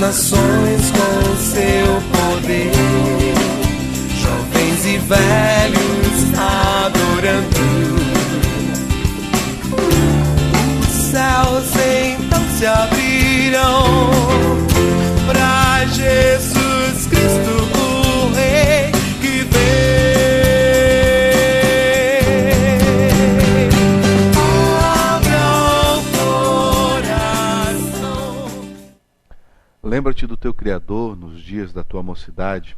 nações com seu poder, jovens e velhos adorando. Os céus então se abrirão para Jesus Cristo, o Rei que vem. Abra o coração. Lembra-te do teu Criador nos dias da tua mocidade,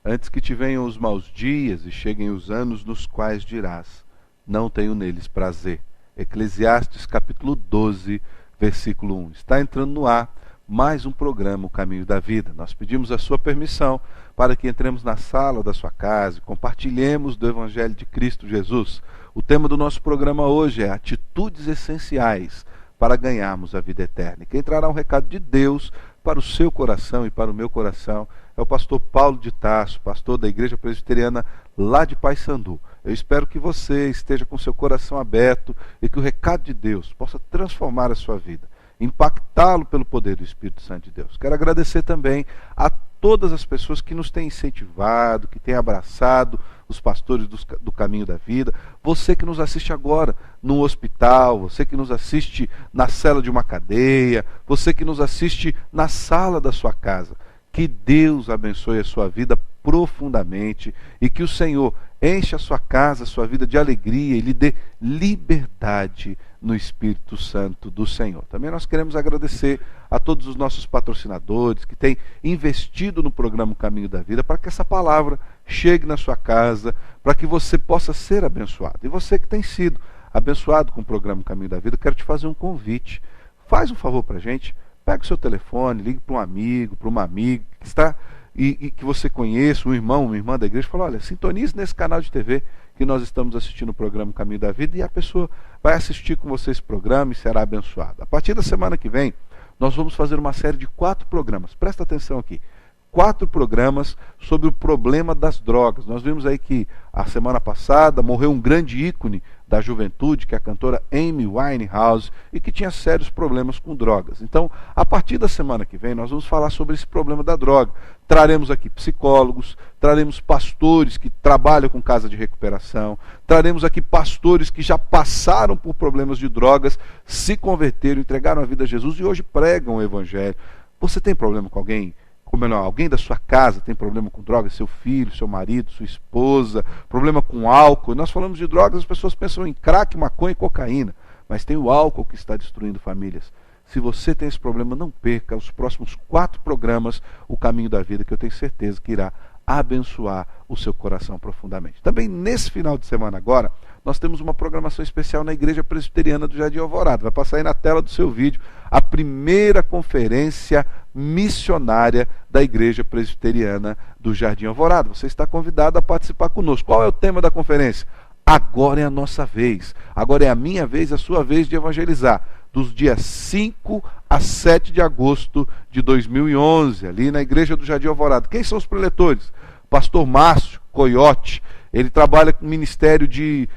antes que te venham os maus dias e cheguem os anos nos quais dirás: não tenho neles prazer. Eclesiastes capítulo 12, versículo 1. Está entrando no ar mais um programa, O Caminho da Vida. Nós pedimos a sua permissão para que entremos na sala da sua casa e compartilhemos do Evangelho de Cristo Jesus. O tema do nosso programa hoje é atitudes essenciais para ganharmos a vida eterna. E quem trará um recado de Deus para o seu coração e para o meu coração é o pastor Paulo de Tarso, pastor da Igreja Presbiteriana lá de Paysandu. Eu espero que você esteja com seu coração aberto e que o recado de Deus possa transformar a sua vida, impactá-lo pelo poder do Espírito Santo de Deus. Quero agradecer também a todas as pessoas que nos têm incentivado, que têm abraçado os pastores do Caminho da Vida. Você que nos assiste agora no hospital, você que nos assiste na cela de uma cadeia, você que nos assiste na sala da sua casa. Que Deus abençoe a sua vida profundamente e que o Senhor enche a sua casa, a sua vida de alegria e lhe dê liberdade no Espírito Santo do Senhor. Também nós queremos agradecer a todos os nossos patrocinadores que têm investido no programa Caminho da Vida para que essa palavra chegue na sua casa, para que você possa ser abençoado. E você que tem sido abençoado com o programa Caminho da Vida, quero te fazer um convite. Faz um favor para a gente. Pega o seu telefone, ligue para um amigo, para uma amiga que está e que você conheça, um irmão, uma irmã da igreja, fala: olha, sintonize nesse canal de TV que nós estamos assistindo o programa Caminho da Vida, e a pessoa vai assistir com você esse programa e será abençoada. A partir da semana que vem, nós vamos fazer uma série de 4 programas. Presta atenção aqui. 4 programas sobre o problema das drogas. Nós vimos aí que a semana passada morreu um grande ícone da juventude, que é a cantora Amy Winehouse, e que tinha sérios problemas com drogas. Então, a partir da semana que vem, nós vamos falar sobre esse problema da droga. Traremos aqui psicólogos, traremos pastores que trabalham com casa de recuperação, traremos aqui pastores que já passaram por problemas de drogas, se converteram, entregaram a vida a Jesus e hoje pregam o Evangelho. Você tem problema com alguém? Ou melhor, alguém da sua casa tem problema com drogas, seu filho, seu marido, sua esposa, problema com álcool. Nós falamos de drogas, as pessoas pensam em crack, maconha e cocaína, mas tem o álcool que está destruindo famílias. Se você tem esse problema, não perca os próximos 4 programas, O Caminho da Vida, que eu tenho certeza que irá abençoar o seu coração profundamente. Também nesse final de semana agora, nós temos uma programação especial na Igreja Presbiteriana do Jardim Alvorada. Vai passar aí na tela do seu vídeo a primeira conferência missionária da Igreja Presbiteriana do Jardim Alvorada. Você está convidado a participar conosco. Qual é o tema da conferência? Agora é a nossa vez. Agora é a minha vez, a sua vez de evangelizar. Dos dias 5 a 7 de agosto de 2011, ali na Igreja do Jardim Alvorada. Quem são os preletores? Pastor Márcio Coiote. Ele trabalha com o ministério de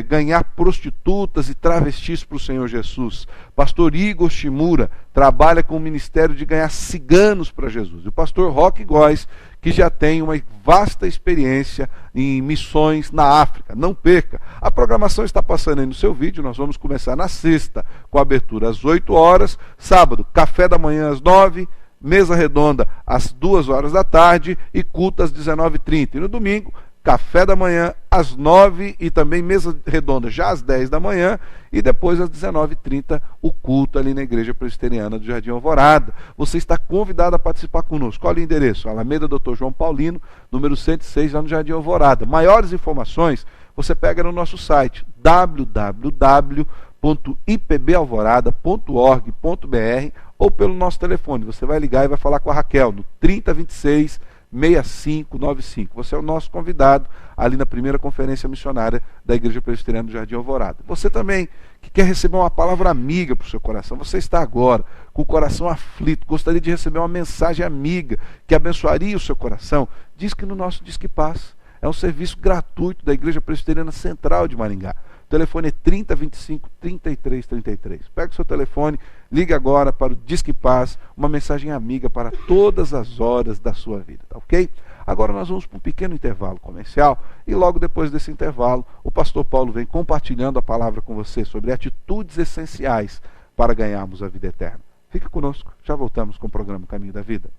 ganhar prostitutas e travestis para o Senhor Jesus. Pastor Igor Shimura trabalha com o ministério de ganhar ciganos para Jesus. E o pastor Roque Góes, que já tem uma vasta experiência em missões na África. Não perca. A programação está passando aí no seu vídeo. Nós vamos começar na sexta, com a abertura às 8 horas. Sábado, café da manhã às 9, mesa redonda às 2 horas da tarde e culto às 19h30. E no domingo, café da manhã às 9 e também mesa redonda já às 10 da manhã e depois às 19h30 o culto ali na Igreja Presbiteriana do Jardim Alvorada. Você está convidado a participar conosco. Olha o endereço, Alameda Dr. João Paulino, número 106, lá no Jardim Alvorada. Maiores informações você pega no nosso site www.ipbalvorada.org.br ou pelo nosso telefone. Você vai ligar e vai falar com a Raquel no 3026 6595. Você é o nosso convidado ali na primeira conferência missionária da Igreja Presbiteriana do Jardim Alvorada. Você também que quer receber uma palavra amiga para o seu coração, você está agora com o coração aflito, gostaria de receber uma mensagem amiga que abençoaria o seu coração, diz que no nosso Disque Paz. É um serviço gratuito da Igreja Presbiteriana Central de Maringá. O telefone é 3025 3333. Pega o seu telefone, ligue agora para o Disque Paz, uma mensagem amiga para todas as horas da sua vida, tá ok? Agora nós vamos para um pequeno intervalo comercial e logo depois desse intervalo o pastor Paulo vem compartilhando a palavra com você sobre atitudes essenciais para ganharmos a vida eterna. Fique conosco, já voltamos com o programa Caminho da Vida.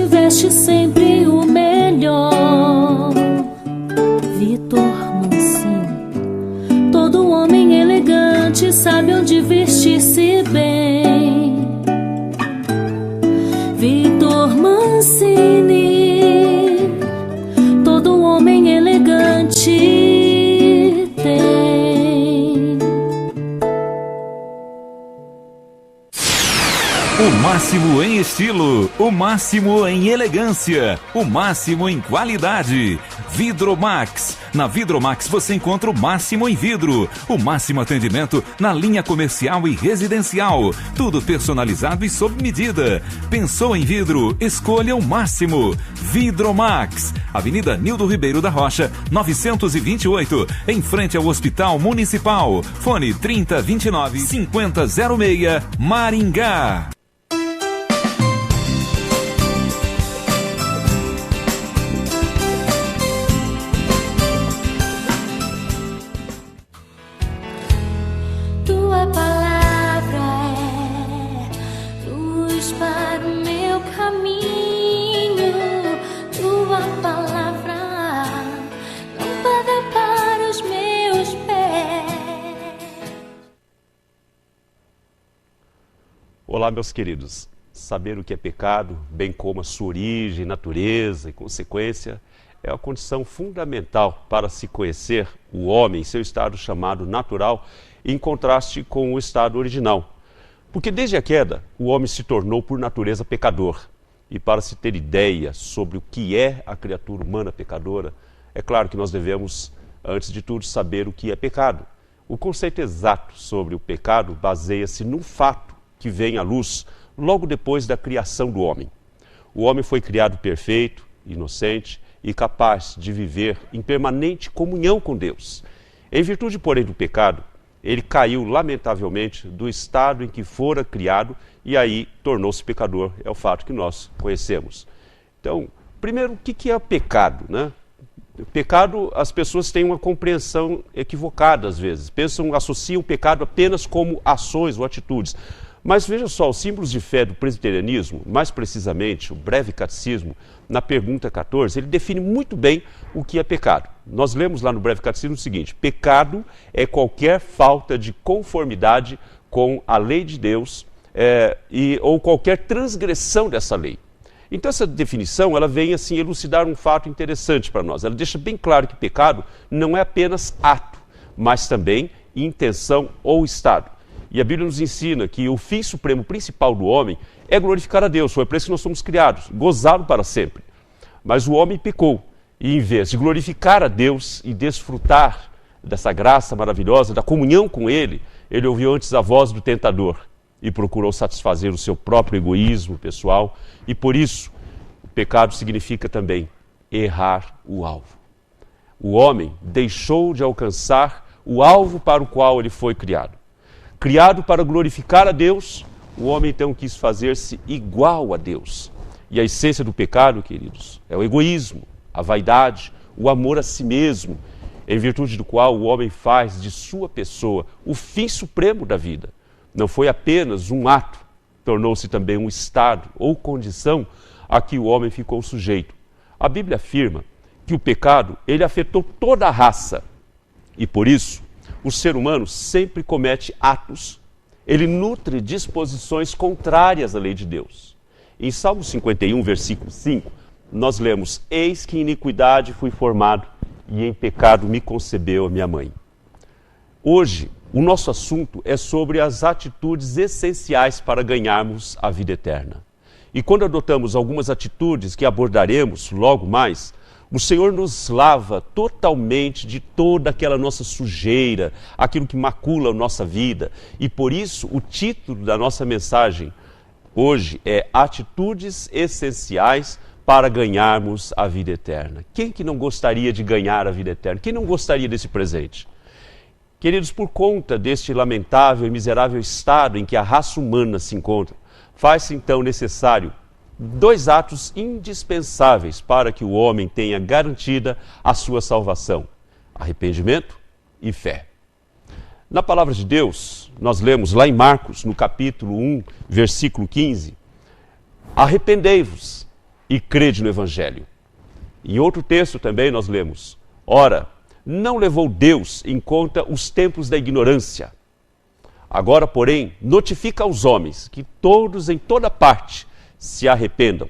Veste sempre o melhor. Vitor Mancini. Todo homem elegante sabe onde vestir-se bem. Vitor Mancini. Todo homem elegante tem. O máximo em estilo, o máximo em elegância, o máximo em qualidade. Vidromax. Na Vidromax você encontra o máximo em vidro, o máximo atendimento na linha comercial e residencial. Tudo personalizado e sob medida. Pensou em vidro? Escolha o máximo. Vidromax. Avenida Nildo Ribeiro da Rocha, 928, em frente ao Hospital Municipal. Fone 3029-5006, Maringá. Tua palavra é luz para o meu caminho. Tua palavra, lâmpada para os meus pés. Olá, meus queridos. Saber o que é pecado, bem como a sua origem, natureza e consequência, é a condição fundamental para se conhecer o homem em seu estado chamado natural, em contraste com o estado original. Porque desde a queda, o homem se tornou por natureza pecador. E para se ter ideia sobre o que é a criatura humana pecadora, é claro que nós devemos, antes de tudo, saber o que é pecado. O conceito exato sobre o pecado baseia-se num fato que vem à luz logo depois da criação do homem. O homem foi criado perfeito, inocente e capaz de viver em permanente comunhão com Deus. Em virtude, porém, do pecado, ele caiu lamentavelmente do estado em que fora criado e aí tornou-se pecador. É o fato que nós conhecemos. Então, primeiro, o que é o pecado, né? O pecado, as pessoas têm uma compreensão equivocada às vezes. Associam o pecado apenas como ações ou atitudes. Mas veja só, os símbolos de fé do presbiterianismo, mais precisamente o breve catecismo, na pergunta 14, ele define muito bem o que é pecado. Nós lemos lá no breve catecismo o seguinte: pecado é qualquer falta de conformidade com a lei de Deus ou qualquer transgressão dessa lei. Então essa definição, ela vem assim elucidar um fato interessante para nós. Ela deixa bem claro que pecado não é apenas ato, mas também intenção ou estado. E a Bíblia nos ensina que o fim supremo principal do homem é glorificar a Deus. Foi para isso que nós somos criados, gozá-lo para sempre. Mas o homem pecou e, em vez de glorificar a Deus e desfrutar dessa graça maravilhosa, da comunhão com Ele, ele ouviu antes a voz do tentador e procurou satisfazer o seu próprio egoísmo pessoal. E por isso, o pecado significa também errar o alvo. O homem deixou de alcançar o alvo para o qual ele foi criado. Criado para glorificar a Deus, o homem então quis fazer-se igual a Deus. E a essência do pecado, queridos, é o egoísmo, a vaidade, o amor a si mesmo, em virtude do qual o homem faz de sua pessoa o fim supremo da vida. Não foi apenas um ato, tornou-se também um estado ou condição a que o homem ficou sujeito. A Bíblia afirma que o pecado, ele afetou toda a raça. E por isso, o ser humano sempre comete atos, ele nutre disposições contrárias à lei de Deus. Em Salmo 51, versículo 5, nós lemos: eis que em iniquidade fui formado e em pecado me concebeu a minha mãe. Hoje, o nosso assunto é sobre as atitudes essenciais para ganharmos a vida eterna. E quando adotamos algumas atitudes que abordaremos logo mais, o Senhor nos lava totalmente de toda aquela nossa sujeira, aquilo que macula a nossa vida. E por isso, o título da nossa mensagem hoje é Atitudes Essenciais para ganharmos a vida eterna. Quem que não gostaria de ganhar a vida eterna? Quem não gostaria desse presente? Queridos, por conta deste lamentável e miserável estado em que a raça humana se encontra, faz-se então necessário 2 atos indispensáveis para que o homem tenha garantida a sua salvação: arrependimento e fé. Na palavra de Deus, nós lemos lá em Marcos, no capítulo 1, versículo 15, arrependei-vos e crede no Evangelho. Em outro texto também nós lemos: ora, não levou Deus em conta os tempos da ignorância. Agora, porém, notifica aos homens que todos em toda parte se arrependam.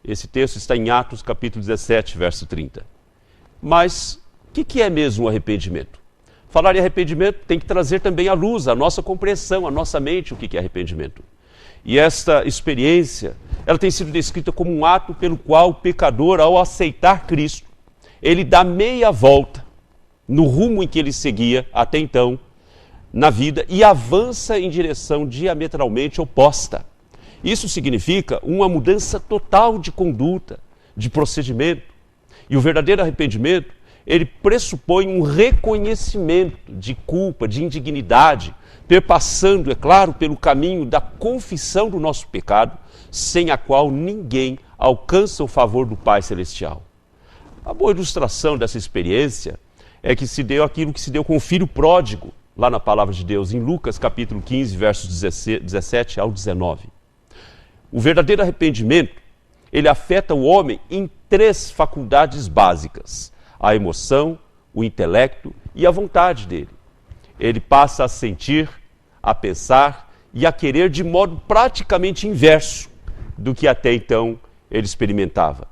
Esse texto está em Atos capítulo 17, verso 30. Mas o que é mesmo o arrependimento? Falar em arrependimento tem que trazer também à luz a nossa compreensão, a nossa mente, o que é arrependimento. E esta experiência, ela tem sido descrita como um ato pelo qual o pecador, ao aceitar Cristo, ele dá meia volta no rumo em que ele seguia até então na vida e avança em direção diametralmente oposta. Isso significa uma mudança total de conduta, de procedimento. E o verdadeiro arrependimento, ele pressupõe um reconhecimento de culpa, de indignidade, perpassando, é claro, pelo caminho da confissão do nosso pecado, sem a qual ninguém alcança o favor do Pai Celestial. A boa ilustração dessa experiência é que se deu aquilo que se deu com o filho pródigo, lá na palavra de Deus, em Lucas capítulo 15, versos 17 ao 19. O verdadeiro arrependimento, ele afeta o homem em 3 faculdades básicas: a emoção, o intelecto e a vontade dele. Ele passa a sentir, a pensar e a querer de modo praticamente inverso do que até então ele experimentava.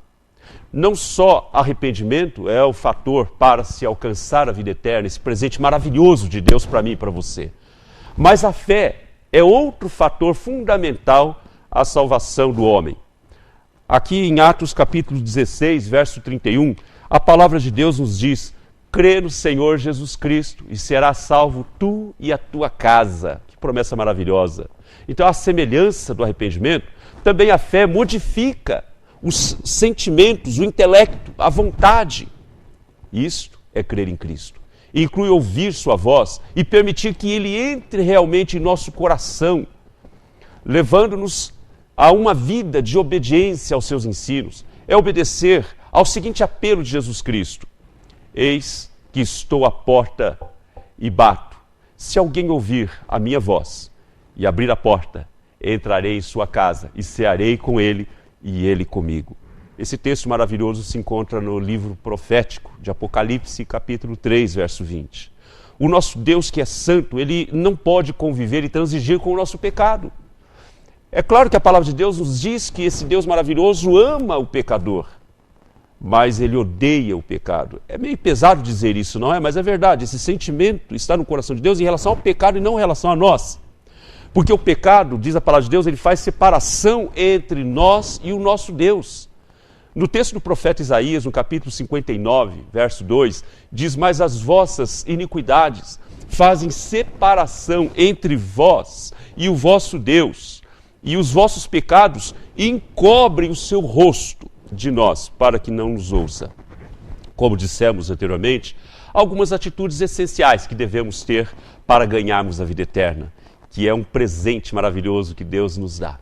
Não só arrependimento é o fator para se alcançar a vida eterna, esse presente maravilhoso de Deus para mim e para você, mas a fé é outro fator fundamental à salvação do homem. Aqui em Atos capítulo 16, verso 31, a palavra de Deus nos diz: crê no Senhor Jesus Cristo e serás salvo tu e a tua casa. Que promessa maravilhosa! Então, a semelhança do arrependimento, também a fé modifica os sentimentos, o intelecto, a vontade. Isto é crer em Cristo. Inclui ouvir sua voz e permitir que Ele entre realmente em nosso coração, levando-nos a uma vida de obediência aos seus ensinos. É obedecer ao seguinte apelo de Jesus Cristo: eis que estou à porta e bato. Se alguém ouvir a minha voz e abrir a porta, entrarei em sua casa e cearei com ele e ele comigo. Esse texto maravilhoso se encontra no livro profético de Apocalipse, capítulo 3, verso 20. O nosso Deus, que é santo, ele não pode conviver e transigir com o nosso pecado. É claro que a palavra de Deus nos diz que esse Deus maravilhoso ama o pecador, mas ele odeia o pecado. É meio pesado dizer isso, não é? Mas é verdade, esse sentimento está no coração de Deus em relação ao pecado e não em relação a nós. Porque o pecado, diz a palavra de Deus, ele faz separação entre nós e o nosso Deus. No texto do profeta Isaías, no capítulo 59, verso 2, diz: mas as vossas iniquidades fazem separação entre vós e o vosso Deus, e os vossos pecados encobrem o seu rosto de nós, para que não nos ouça. Como dissemos anteriormente, algumas atitudes essenciais que devemos ter para ganharmos a vida eterna, que é um presente maravilhoso que Deus nos dá.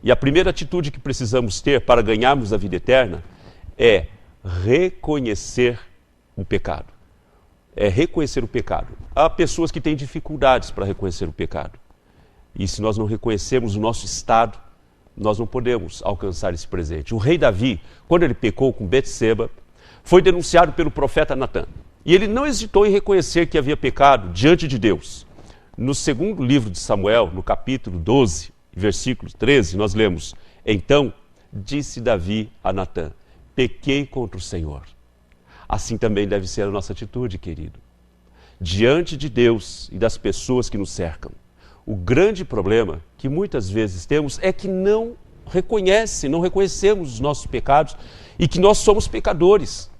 E a primeira atitude que precisamos ter para ganharmos a vida eterna é reconhecer o pecado. É reconhecer o pecado. Há pessoas que têm dificuldades para reconhecer o pecado. E se nós não reconhecermos o nosso estado, nós não podemos alcançar esse presente. O rei Davi, quando ele pecou com Betseba, foi denunciado pelo profeta Natã. E ele não hesitou em reconhecer que havia pecado diante de Deus. No segundo livro de Samuel, no capítulo 12, versículo 13, nós lemos: Então disse Davi a Natã: pequei contra o Senhor. Assim também deve ser a nossa atitude, querido. Diante de Deus e das pessoas que nos cercam. O grande problema que muitas vezes temos é que não reconhecemos os nossos pecados e que nós somos pecadores.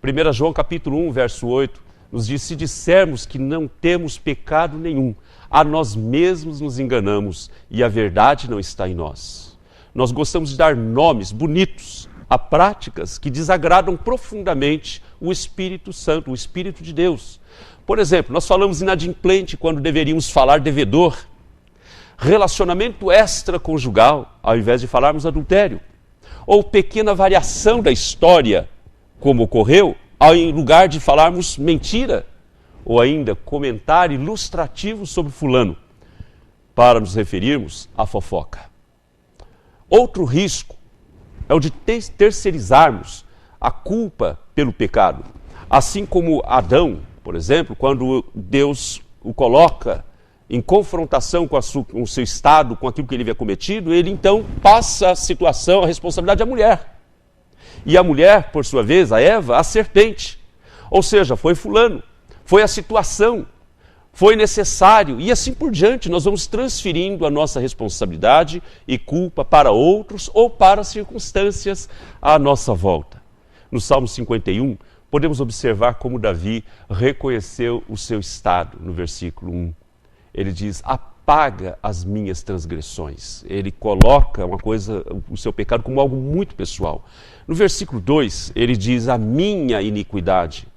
1 João capítulo 1, verso 8, nos diz: se dissermos que não temos pecado nenhum, a nós mesmos nos enganamos e a verdade não está em nós. Nós gostamos de dar nomes bonitos a práticas que desagradam profundamente o Espírito Santo, o Espírito de Deus. Por exemplo, nós falamos inadimplente quando deveríamos falar devedor, relacionamento extraconjugal, ao invés de falarmos adultério, ou pequena variação da história, como ocorreu, em lugar de falarmos mentira, ou ainda comentário ilustrativo sobre fulano, para nos referirmos à fofoca. Outro risco é o de terceirizarmos a culpa pelo pecado. Assim como Adão, por exemplo, quando Deus o coloca em confrontação com o seu estado, com aquilo que ele havia cometido, ele então passa a situação, a responsabilidade à mulher. E a mulher, por sua vez, a Eva, a serpente. Ou seja, foi fulano, foi a situação, foi necessário, e assim por diante. Nós vamos transferindo a nossa responsabilidade e culpa para outros ou para circunstâncias à nossa volta. No Salmo 51, podemos observar como Davi reconheceu o seu estado, no versículo 1. Ele diz: apaga as minhas transgressões. Ele coloca o seu pecado como algo muito pessoal. No versículo 2, ele diz: a minha iniquidade.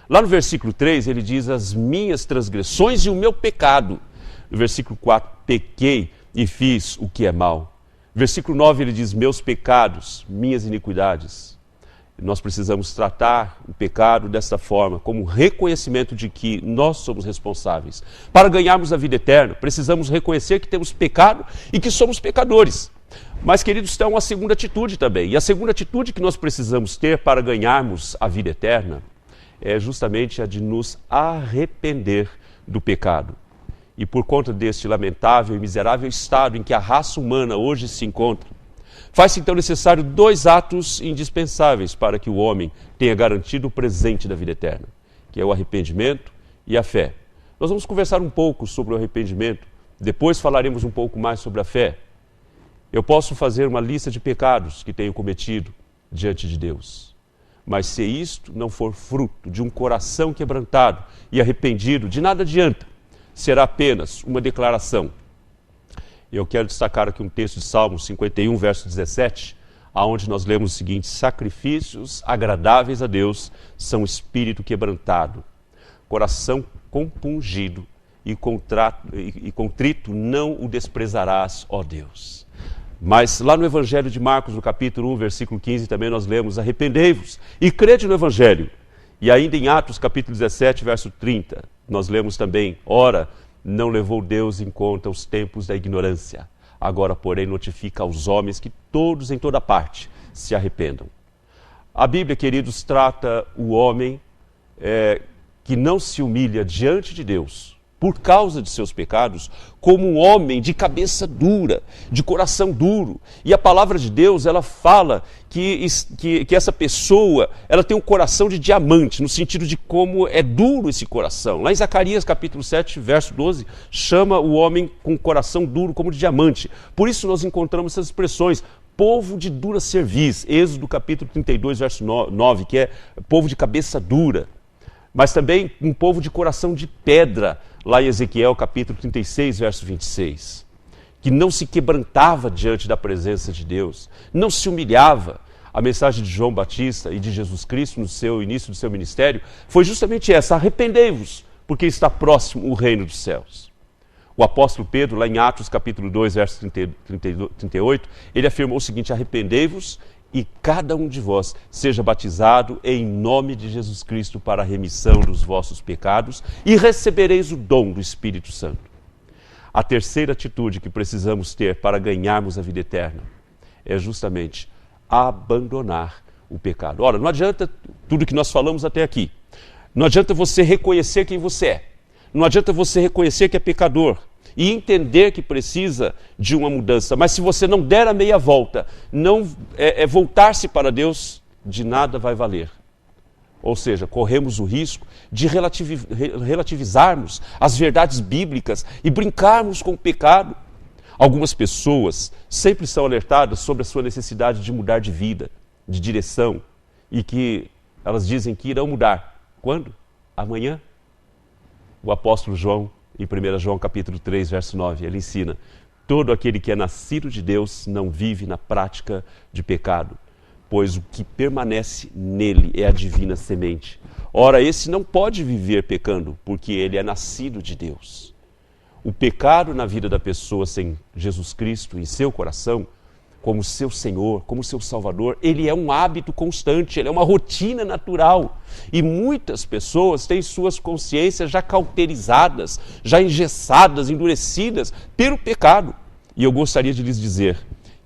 Lá no versículo 3, ele diz: as minhas transgressões e o meu pecado. No versículo 4, pequei e fiz o que é mal. No versículo 9, ele diz: meus pecados, minhas iniquidades. Nós precisamos tratar o pecado desta forma, como reconhecimento de que nós somos responsáveis. Para ganharmos a vida eterna, precisamos reconhecer que temos pecado e que somos pecadores. Mas, queridos, tem uma segunda atitude também. E a segunda atitude que nós precisamos ter para ganharmos a vida eterna é justamente a de nos arrepender do pecado. E por conta deste lamentável e miserável estado em que a raça humana hoje se encontra, faz-se então necessário 2 atos indispensáveis para que o homem tenha garantido o presente da vida eterna, que é o arrependimento e a fé. Nós vamos conversar um pouco sobre o arrependimento, depois falaremos um pouco mais sobre a fé. Eu posso fazer uma lista de pecados que tenho cometido diante de Deus, mas se isto não for fruto de um coração quebrantado e arrependido, de nada adianta, será apenas uma declaração. Eu quero destacar aqui um texto de Salmo 51, verso 17, onde nós lemos o seguinte: sacrifícios agradáveis a Deus são espírito quebrantado, coração compungido e contrito não o desprezarás, ó Deus. Mas lá no Evangelho de Marcos, no capítulo 1, versículo 15, também nós lemos: arrependei-vos e crede no Evangelho. E ainda em Atos, capítulo 17, verso 30, nós lemos também: ora, não levou Deus em conta os tempos da ignorância. Agora, porém, notifica aos homens que todos, em toda parte, se arrependam. A Bíblia, queridos, trata o homem que não se humilha diante de Deus por causa de seus pecados, como um homem de cabeça dura, de coração duro. E a palavra de Deus, ela fala que essa pessoa, ela tem um coração de diamante, no sentido de como é duro esse coração. Lá em Zacarias, capítulo 7, verso 12, chama o homem com coração duro como de diamante. Por isso nós encontramos essas expressões: povo de dura cerviz, Êxodo capítulo 32, verso 9, que é povo de cabeça dura. Mas também um povo de coração de pedra, lá em Ezequiel capítulo 36, verso 26, que não se quebrantava diante da presença de Deus, não se humilhava. A mensagem de João Batista e de Jesus Cristo no seu início do seu ministério foi justamente essa: arrependei-vos, porque está próximo o reino dos céus. O apóstolo Pedro, lá em Atos capítulo 2, verso 38, ele afirmou o seguinte: arrependei-vos e cada um de vós seja batizado em nome de Jesus Cristo para a remissão dos vossos pecados e recebereis o dom do Espírito Santo. A terceira atitude que precisamos ter para ganharmos a vida eterna é justamente abandonar o pecado. Ora, não adianta tudo que nós falamos até aqui. Não adianta você reconhecer quem você é. Não adianta você reconhecer que é pecador e entender que precisa de uma mudança. Mas se você não der a meia volta, não voltar-se para Deus, de nada vai valer. Ou seja, corremos o risco de relativizarmos as verdades bíblicas e brincarmos com o pecado. Algumas pessoas sempre são alertadas sobre a sua necessidade de mudar de vida, de direção, e que elas dizem que irão mudar. Quando? Amanhã. O apóstolo João, em 1 João capítulo 3, verso 9, ele ensina: todo aquele que é nascido de Deus não vive na prática de pecado, pois o que permanece nele é a divina semente. Ora, esse não pode viver pecando, porque ele é nascido de Deus. O pecado na vida da pessoa sem Jesus Cristo em seu coração, como seu Senhor, como seu Salvador, ele é um hábito constante, ele é uma rotina natural. E muitas pessoas têm suas consciências já cauterizadas, já engessadas, endurecidas pelo pecado. E eu gostaria de lhes dizer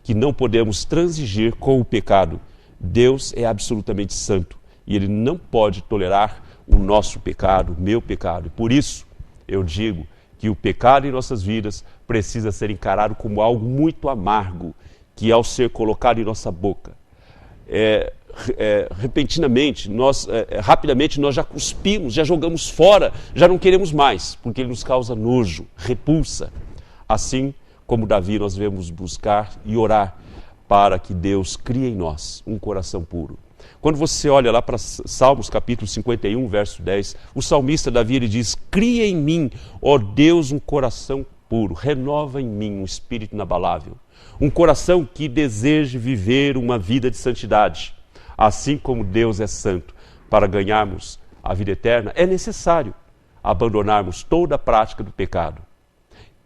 que não podemos transigir com o pecado. Deus é absolutamente santo e Ele não pode tolerar o nosso pecado, o meu pecado. E por isso eu digo que o pecado em nossas vidas precisa ser encarado como algo muito amargo, que ao ser colocado em nossa boca, rapidamente nós já cuspimos, já jogamos fora, já não queremos mais, porque ele nos causa nojo, repulsa. Assim como Davi, nós devemos buscar e orar para que Deus crie em nós um coração puro. Quando você olha lá para Salmos capítulo 51, verso 10, o salmista Davi, ele diz: cria em mim, ó Deus, um coração puro, renova em mim um espírito inabalável. Um coração que deseje viver uma vida de santidade. Assim como Deus é santo, para ganharmos a vida eterna, é necessário abandonarmos toda a prática do pecado.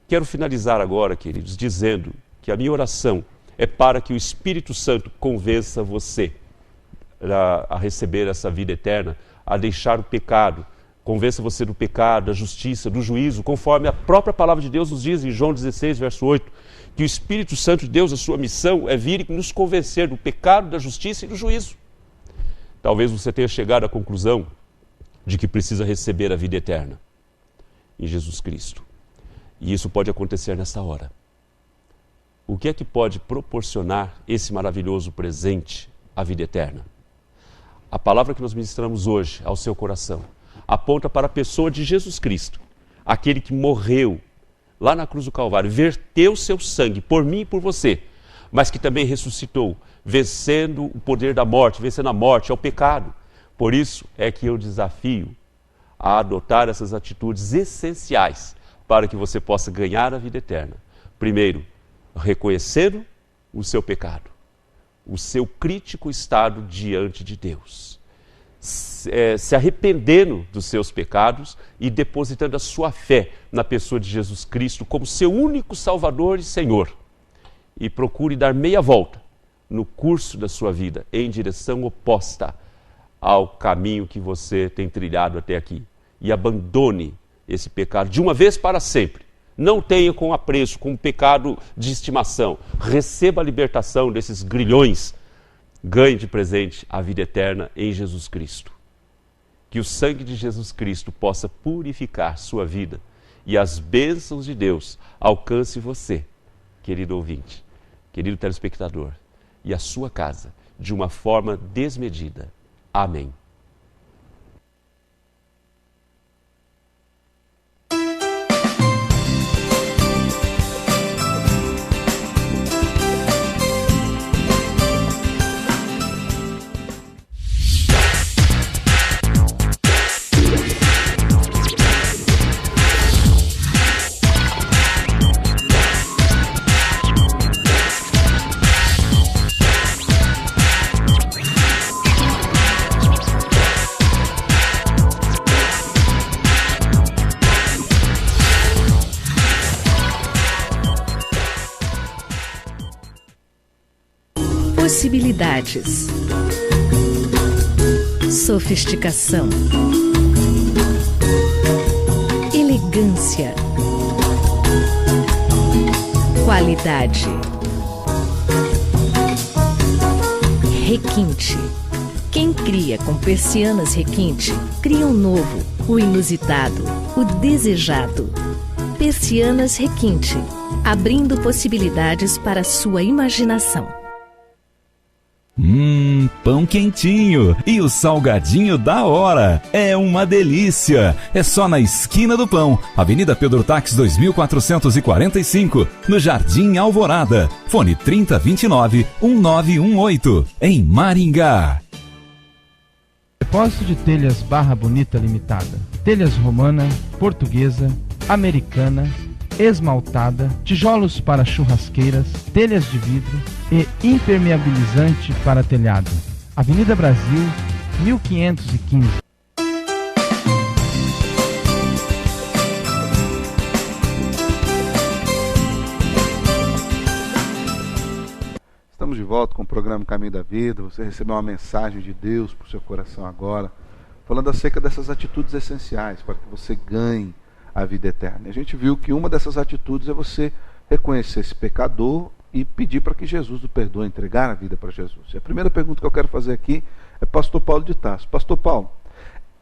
Quero finalizar agora, queridos, dizendo que a minha oração é para que o Espírito Santo convença você a receber essa vida eterna, a deixar o pecado, convença você do pecado, da justiça, do juízo, conforme a própria palavra de Deus nos diz em João 16, verso 8, que o Espírito Santo de Deus, a sua missão é vir e nos convencer do pecado, da justiça e do juízo. Talvez você tenha chegado à conclusão de que precisa receber a vida eterna em Jesus Cristo. E isso pode acontecer nessa hora. O que é que pode proporcionar esse maravilhoso presente, a vida eterna? A palavra que nós ministramos hoje ao seu coração aponta para a pessoa de Jesus Cristo, aquele que morreu lá na cruz do Calvário, verteu seu sangue por mim e por você, mas que também ressuscitou, vencendo o poder da morte, vencendo a morte, ao pecado. Por isso é que eu desafio a adotar essas atitudes essenciais para que você possa ganhar a vida eterna. Primeiro, reconhecendo o seu pecado, o seu crítico estado diante de Deus, se arrependendo dos seus pecados e depositando a sua fé na pessoa de Jesus Cristo como seu único Salvador e Senhor. E procure dar meia volta no curso da sua vida em direção oposta ao caminho que você tem trilhado até aqui. E abandone esse pecado de uma vez para sempre. Não tenha com apreço, com pecado de estimação. Receba a libertação desses grilhões. Ganhe de presente a vida eterna em Jesus Cristo. Que o sangue de Jesus Cristo possa purificar sua vida e as bênçãos de Deus alcance você, querido ouvinte, querido telespectador, e a sua casa de uma forma desmedida. Amém. Possibilidades. Sofisticação. Elegância. Qualidade. Requinte. Quem Quem cria com persianas requinte, cria um novo, o inusitado, o desejado. Persianas Requinte, abrindo possibilidades para sua imaginação. Pão quentinho e o salgadinho da hora. É uma delícia. É só na esquina do pão, Avenida Pedro Taques 2445, no Jardim Alvorada. Fone 3029-1918, em Maringá. Depósito de telhas Barra Bonita Limitada. Telhas romana, portuguesa, americana, esmaltada, tijolos para churrasqueiras, telhas de vidro e impermeabilizante para telhado. Avenida Brasil, 1515. Estamos de volta com o programa Caminho da Vida. Você recebeu uma mensagem de Deus para o seu coração agora, falando acerca dessas atitudes essenciais para que você ganhe a vida eterna. A gente viu que uma dessas atitudes é você reconhecer esse pecador e pedir para que Jesus o perdoe, entregar a vida para Jesus. E a primeira pergunta que eu quero fazer aqui é Pastor Paulo de Tarso. Pastor Paulo,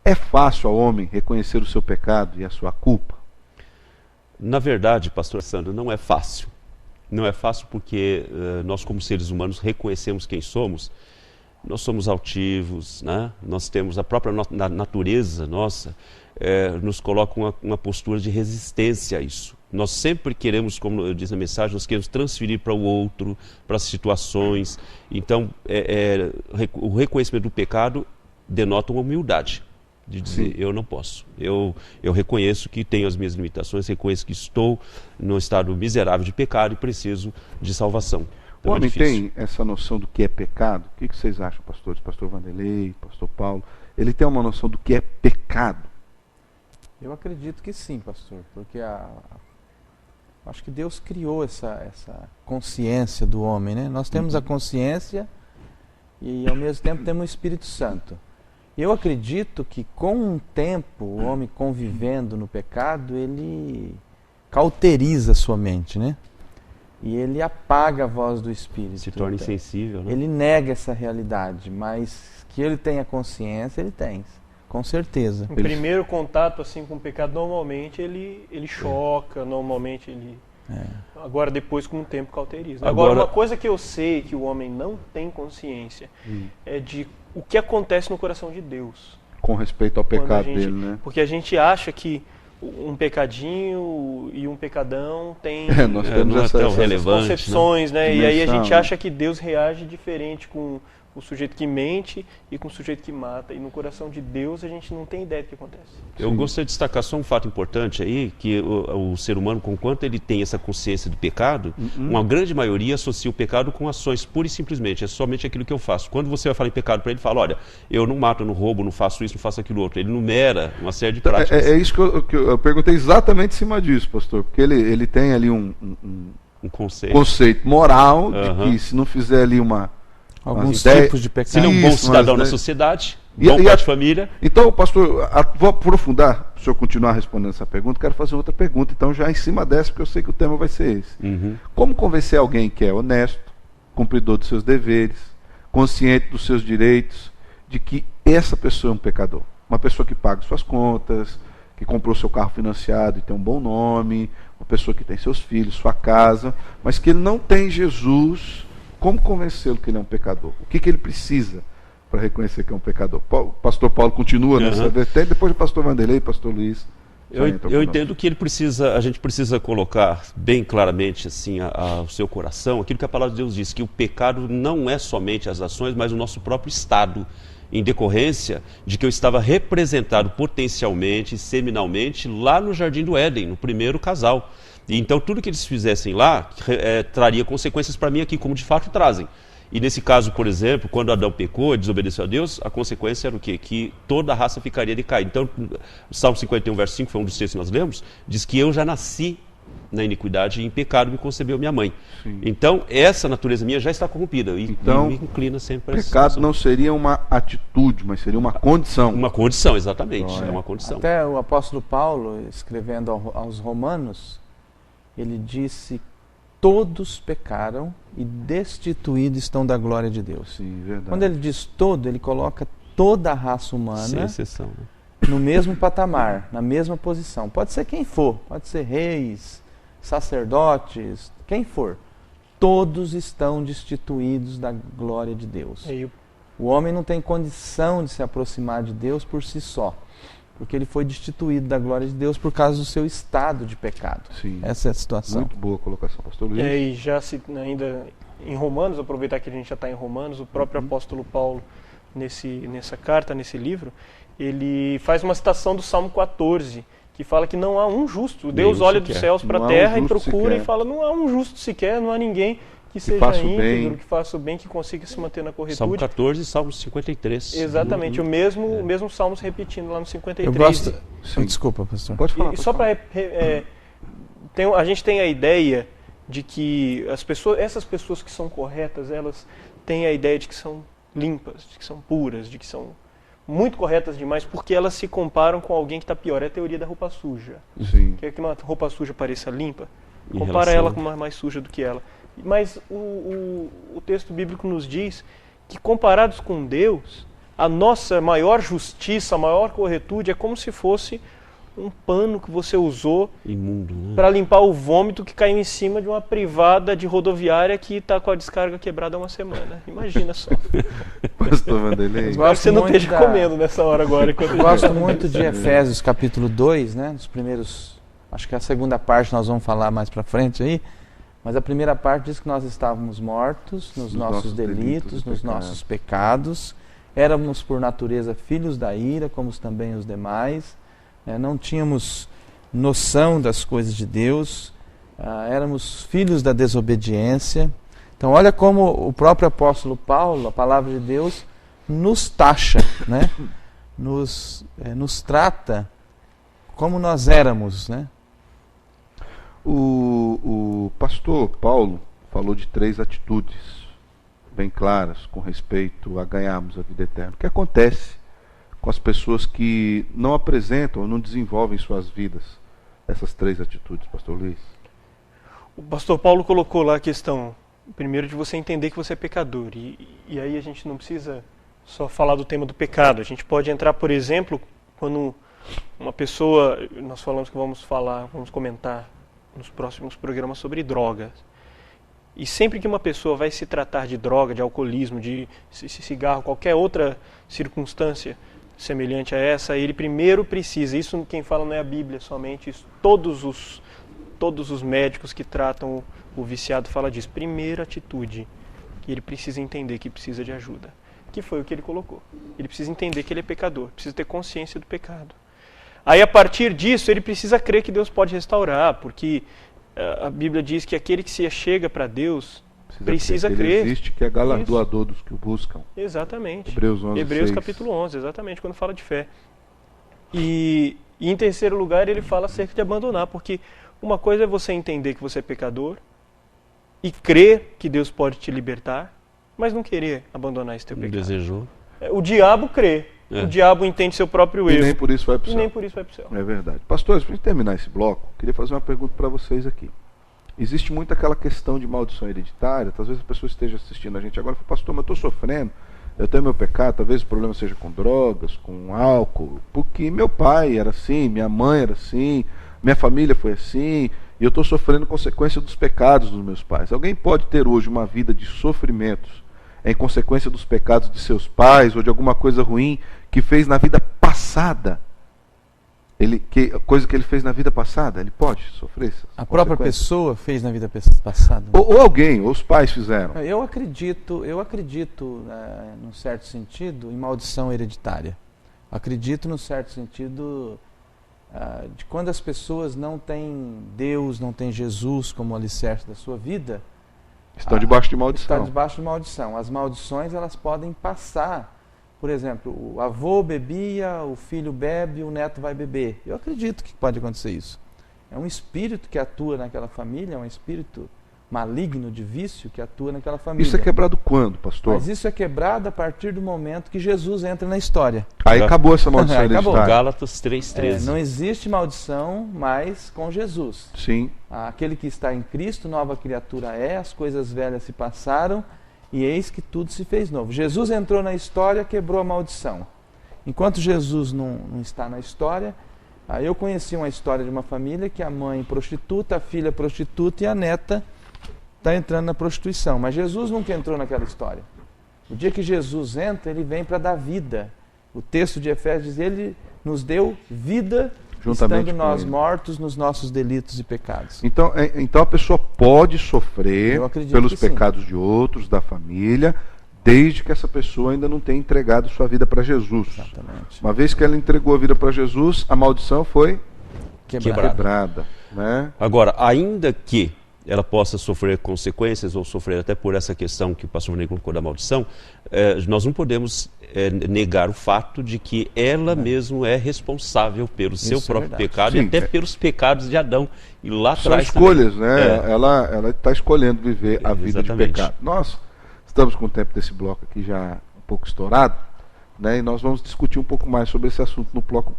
é fácil ao homem reconhecer o seu pecado e a sua culpa? Na verdade, Pastor Sandro, não é fácil. Não é fácil porque nós, como seres humanos, reconhecemos quem somos. Nós somos altivos, né? Nós temos a própria natureza nossa, nos coloca uma postura de resistência a isso. Nós sempre queremos, como eu disse na mensagem, nós queremos transferir para o outro, para as situações. Então, o reconhecimento do pecado denota uma humildade, de dizer, sim, eu não posso. Eu reconheço que tenho as minhas limitações, reconheço que estou num estado miserável de pecado e preciso de salvação. O homem tem essa noção do que é pecado? O que vocês acham, pastores? Pastor Vanderlei, Pastor Paulo, ele tem uma noção do que é pecado? Eu acredito que sim, pastor, porque acho que Deus criou essa consciência do homem, né? Nós temos a consciência e ao mesmo tempo temos o Espírito Santo. Eu acredito que com o tempo, o homem convivendo no pecado, ele cauteriza a sua mente, né? E ele apaga a voz do Espírito. Se torna insensível, né? Ele nega essa realidade, mas que ele tenha consciência, ele tem, com certeza. O primeiro contato assim com o pecado, normalmente ele choca, normalmente ele... Agora, depois, com o tempo, cauteriza. Agora, uma coisa que eu sei que o homem não tem consciência é de o que acontece no coração de Deus. Com respeito ao pecado dele, né? Porque a gente acha que um pecadinho e um pecadão tem nós temos essas concepções, né? E aí a gente acha que Deus reage diferente com o sujeito que mente e com o sujeito que mata. E no coração de Deus a gente não tem ideia do que acontece. Eu gostaria de destacar só um fato importante aí, que o ser humano, conquanto ele tem essa consciência do pecado, uma grande maioria associa o pecado com ações pura e simplesmente, é somente aquilo que eu faço. Quando você vai falar em pecado para ele, fala, olha, eu não mato, eu não roubo, não faço isso, não faço aquilo outro. Ele numera uma série de práticas. É isso que eu perguntei exatamente em cima disso, pastor, porque ele tem ali um conceito moral de que se não fizer ali alguns tipos de pecado. Se ele é um bom cidadão na sociedade, bom pai de família. Então, pastor, vou aprofundar, se eu continuar respondendo essa pergunta, quero fazer outra pergunta, então já em cima dessa, porque eu sei que o tema vai ser esse. Como convencer alguém que é honesto, cumpridor dos seus deveres, consciente dos seus direitos, de que essa pessoa é um pecador? Uma pessoa que paga suas contas, que comprou seu carro financiado e tem um bom nome, uma pessoa que tem seus filhos, sua casa, mas que ele não tem Jesus. Como convencê-lo que ele é um pecador? O que ele precisa para reconhecer que é um pecador? Pastor Paulo continua nessa vertente, depois o pastor Vanderlei, pastor Luiz. Eu entendo que a gente precisa colocar bem claramente assim, ao seu coração aquilo que a palavra de Deus diz, que o pecado não é somente as ações, mas o nosso próprio estado, em decorrência de que eu estava representado potencialmente, seminalmente, lá no Jardim do Éden, no primeiro casal. E então tudo que eles fizessem lá traria consequências para mim aqui, como de fato trazem. E nesse caso, por exemplo, quando Adão pecou e desobedeceu a Deus, a consequência era o quê? Que toda a raça ficaria decaída. Então, o Salmo 51, verso 5, foi um dos textos que nós lemos, diz que eu já nasci na iniquidade e em pecado me concebeu minha mãe. Sim. Então, essa natureza minha já está corrompida e me inclina sempre para essa pecado situação. Não seria uma atitude, mas seria uma condição. Uma condição, exatamente. É uma condição. Até o apóstolo Paulo, escrevendo aos Romanos, ele disse: todos pecaram e destituídos estão da glória de Deus. Sim, verdade. Quando ele diz todo, ele coloca toda a raça humana, sem exceção, né? No mesmo patamar, na mesma posição. Pode ser quem for, pode ser reis, sacerdotes, quem for. Todos estão destituídos da glória de Deus. O homem não tem condição de se aproximar de Deus por si só, porque ele foi destituído da glória de Deus por causa do seu estado de pecado. Sim. Essa é a situação. Muito boa colocação, pastor Luiz. E já ainda em Romanos, aproveitar que a gente já está em Romanos, o próprio apóstolo Paulo, nessa carta, nesse livro, ele faz uma citação do Salmo 14, que fala que não há um justo. Deus olha dos céus para a terra e procura e fala, não há um justo sequer, não há ninguém que seja íntegro, que faça o bem, que consiga se manter na corretude. Salmo 14 e Salmo 53. Exatamente, o mesmo Salmo se repetindo lá no 53. Eu gosto... Desculpa, pastor. Pode falar. E só para... a gente tem a ideia de que essas pessoas que são corretas, elas têm a ideia de que são limpas, de que são puras, de que são muito corretas demais, porque elas se comparam com alguém que está pior. É a teoria da roupa suja. Sim. Quer que uma roupa suja pareça limpa? Compara ela com uma mais suja do que ela. Mas o texto bíblico nos diz que, comparados com Deus, a nossa maior justiça, a maior corretude é como se fosse um pano que você usou imundo, né? Para limpar o vômito que caiu em cima de uma privada de rodoviária que está com a descarga quebrada há uma semana. Imagina só. Pastor Vanderlei. Espero que você não esteja comendo nessa hora agora. Eu gosto muito de Efésios capítulo 2, né? Dos primeiros, acho que a segunda parte nós vamos falar mais para frente aí, mas a primeira parte diz que nós estávamos mortos nos nossos delitos, nos nossos pecados, éramos por natureza filhos da ira, como também os demais, não tínhamos noção das coisas de Deus, éramos filhos da desobediência. Então olha como o próprio apóstolo Paulo, a palavra de Deus, nos taxa, né? nos trata como nós éramos, né? O pastor Paulo falou de 3 atitudes bem claras com respeito a ganharmos a vida eterna. O que acontece com as pessoas que não apresentam ou não desenvolvem em suas vidas essas 3 atitudes, pastor Luiz? O pastor Paulo colocou lá a questão, primeiro, de você entender que você é pecador. E aí a gente não precisa só falar do tema do pecado. A gente pode entrar, por exemplo, quando uma pessoa, nós falamos que vamos comentar nos próximos programas sobre drogas. E sempre que uma pessoa vai se tratar de droga, de alcoolismo, de cigarro, qualquer outra circunstância semelhante a essa, ele primeiro precisa, isso quem fala não é a Bíblia somente, isso, todos os médicos que tratam o viciado falam disso. Primeira atitude, que ele precisa entender que precisa de ajuda, que foi o que ele colocou. Ele precisa entender que ele é pecador, precisa ter consciência do pecado. Aí, a partir disso, ele precisa crer que Deus pode restaurar, porque a Bíblia diz que aquele que se achega para Deus precisa crer. Ele existe, que é galardoador dos que o buscam. Exatamente. Hebreus capítulo 11, exatamente, quando fala de fé. E em terceiro lugar, ele fala acerca de abandonar, porque uma coisa é você entender que você é pecador e crer que Deus pode te libertar, mas não querer abandonar esse teu pecado. Desejou. O diabo crê. O diabo entende seu próprio erro. E nem por isso vai para o céu. E nem por isso vai para o céu. É verdade. Pastores, para terminar esse bloco, queria fazer uma pergunta para vocês aqui. Existe muito aquela questão de maldição hereditária. Talvez a pessoa esteja assistindo a gente agora e fala, pastor, mas eu estou sofrendo, eu tenho meu pecado, talvez o problema seja com drogas, com álcool, porque meu pai era assim, minha mãe era assim, minha família foi assim, e eu estou sofrendo consequência dos pecados dos meus pais. Alguém pode ter hoje uma vida de sofrimentos em consequência dos pecados de seus pais ou de alguma coisa ruim que fez na vida passada? Coisa que ele fez na vida passada, ele pode sofrer essas A própria pessoa fez na vida passada? Ou alguém, ou os pais fizeram. Eu acredito, num certo sentido, em maldição hereditária. Acredito, num certo sentido, de quando as pessoas não têm Deus, não têm Jesus como alicerce da sua vida, estão debaixo de maldição. Estão debaixo de maldição. As maldições, elas podem passar. Por exemplo, o avô bebia, o filho bebe, o neto vai beber. Eu acredito que pode acontecer isso. É um espírito que atua naquela família, é um espírito maligno de vício que atua naquela família. Isso é quebrado quando, pastor? Mas isso é quebrado a partir do momento que Jesus entra na história. Aí acabou essa maldição hereditária. Gálatas 3,13. Não existe maldição mais com Jesus. Sim. Aquele que está em Cristo, nova criatura é, as coisas velhas se passaram e eis que tudo se fez novo. Jesus entrou na história, quebrou a maldição. Enquanto Jesus não está na história, eu conheci uma história de uma família que a mãe prostituta, a filha prostituta e a neta está entrando na prostituição. Mas Jesus nunca entrou naquela história. O dia que Jesus entra, ele vem para dar vida. O texto de Efésios diz, ele nos deu vida, juntamente estando nós mortos nos nossos delitos e pecados. Então a pessoa pode sofrer pelos pecados sim. de outros, da família, desde que essa pessoa ainda não tenha entregado sua vida para Jesus. Exatamente. Uma vez que ela entregou a vida para Jesus, a maldição foi quebrada. Né? Agora, ainda que ela possa sofrer consequências ou sofrer até por essa questão que o pastor Ney colocou da maldição, nós não podemos negar o fato de que ela mesma é responsável pelo seu próprio pecado. Sim, e até pelos pecados de Adão. E lá atrás são escolhas, também. Né? Ela está escolhendo viver a vida de pecado. Nós estamos com o tempo desse bloco aqui já um pouco estourado, né? E nós vamos discutir um pouco mais sobre esse assunto